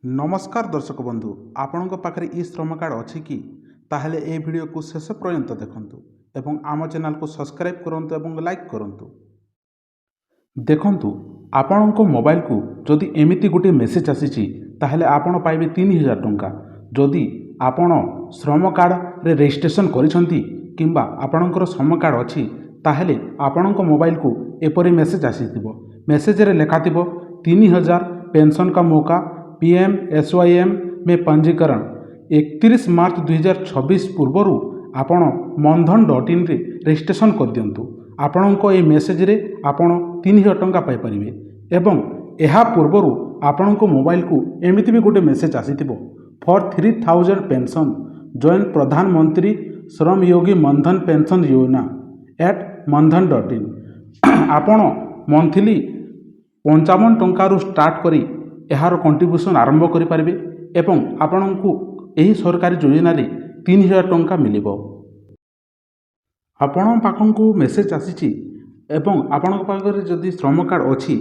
नमस्कार दर्शक बंधु आपण पाखे ई श्रम कार्ड अच्छी कि ताहले ए वीडियो को शेष पर्यंत देखंतु एवं आम चैनल को सब्सक्राइब करंतु एवं लाइक करंतु। देखंतु आपण मोबाइल को जदि एमिति गोटे मेसेज आसीची ताहले आपण पाइबे 3000 टंका। जदि आपण श्रम कार्ड रे रजिस्ट्रेशन करिसंती किंबा आपणकर श्रम कार्ड अच्छी ताहले आपण मोबाइल को एपरी मेसेज आसीथिबो। मेसेज रे लेखाथिबो 3000 पेंशन का मौका, PMSYM में पंजीकरण 31 मार्च 2026 पूर्वर आपण मनधन.in रे रजिस्ट्रेशन कर दियंतु। आपणको ए मेसेज रे आपण 3000 टंका पाई परिबे एवं एहा पूर्वर आपणको मोबाइल को एमिति भी गोटे मेसेज आसीथिबो फॉर 3000 पेंशन जॉइन प्रधानमंत्री श्रम योगी मनधन पेंशन योजना एट मनधन.in। आपण मंथली 55 टंका स्टार्ट करी यार कंट्रीब्यूशन आरंभ करें एवं आपण को यही सरकारी योजना 3000 टंका मिल। आपण पाखक मेसेज आसी एवं आपण पाखे जदि श्रम कार्ड अच्छी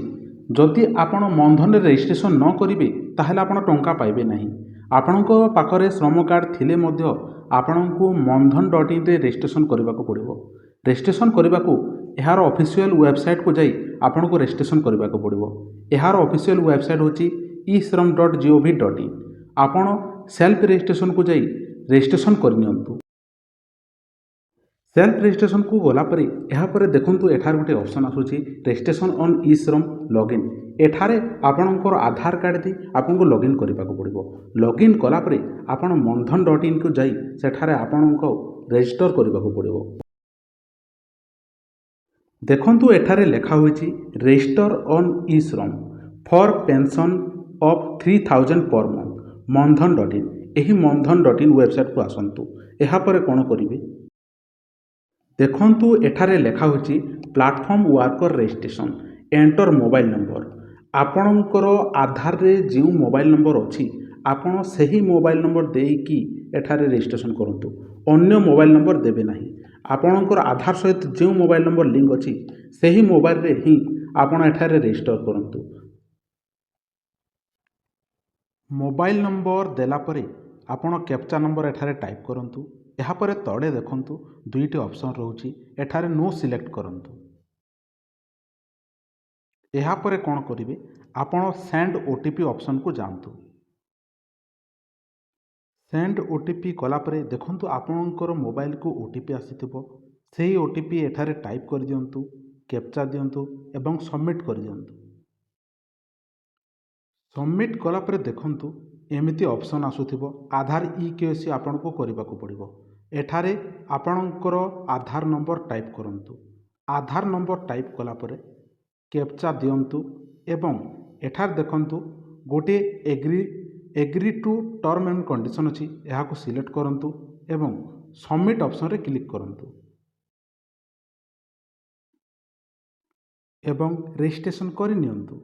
जदि आपण मनधन रजिस्ट्रेशन न करेंगे ताहले आपण टंका पाइबे नहीं। आपण पाखे श्रम कार्ड थिले मध्य आपण को मनधन.in रे रजिस्ट्रेशन करने को पड़ो। रजिस्ट्रेशन करने को यार ऑफिशियल वेबसाइट को जाई आपण को रजिस्ट्रेशन करने को पड़ो। यार ऑफिशियल वेबसाइट होची ishram.gov.in। आपण सेल्फ रजिस्ट्रेशन को जाई रजिस्ट्रेशन करनियंतु। सेल्फ रजिस्ट्रेशन को गला परे यहाँ पर देखंतु एठार गोटे ऑप्शन आसुची रजिस्ट्रेशन ऑन ई-श्रम लॉगिन। एठारे आपणकर आधार कार्ड दे आपन को लॉगिन करने को पड़ो। लॉगिन कला परे आपण मनधन.in को जाई सेठारे आपण को रजिस्टर करने को पड़ो। देखंतु एठारे लेखा होईची register on E-Shram for pension of 3000 per month मनधन.in। यही मनधन.in वेबसाइट को आसंतु। यहाँ पर कौन करेंगे देखंतु एठारे लेखा होची platform worker registration enter mobile number. आपणकर आधार रे जो मोबाइल नंबर अच्छी आपण सही मोबाइल नंबर देकी एठारे रजिस्ट्रेशन करंतु। अन्य मोबाइल नंबर देबे नहीं। आपणकर आधार सहित जो मोबाइल नंबर लिंक अच्छी सही मोबाइल रे ही आपण एठारे रजिस्टर करंतु। मोबाइल नंबर देला परे आपण कैप्चा नंबर एठारे टाइप करंतु। यहाँ पर तड़े देखंतु दुईटी ऑप्शन रोची एठारे नो सिलेक्ट करंतु। यहाँ पर कौन करेंगे आपण सेंड OTP ऑप्शन को जानतु। सेंड OTP कला परे देखंतु आपणकर मोबाइल को OTP आसीथिबो। सेही OTP एठारे टाइप कर दियंतु, कैप्चा दियंतु एवं सबमिट कर दियंतु। सबमिट कला परे देखंतु एमिति ऑप्शन आसुथिबो आधार ई-KYC आपण को करबा को पड़िबो। एठारे आपणकर आधार नंबर टाइप करंतु। आधार नंबर टाइप कला परे कैप्चा दियंतु एवं एठार देखंतु गोटे agree to term and condition अछि यहाँ को सिलेक्ट करंतु एवं सबमिट ऑप्शन रे क्लिक करंतु एवं रजिस्ट्रेशन करि नियंतु।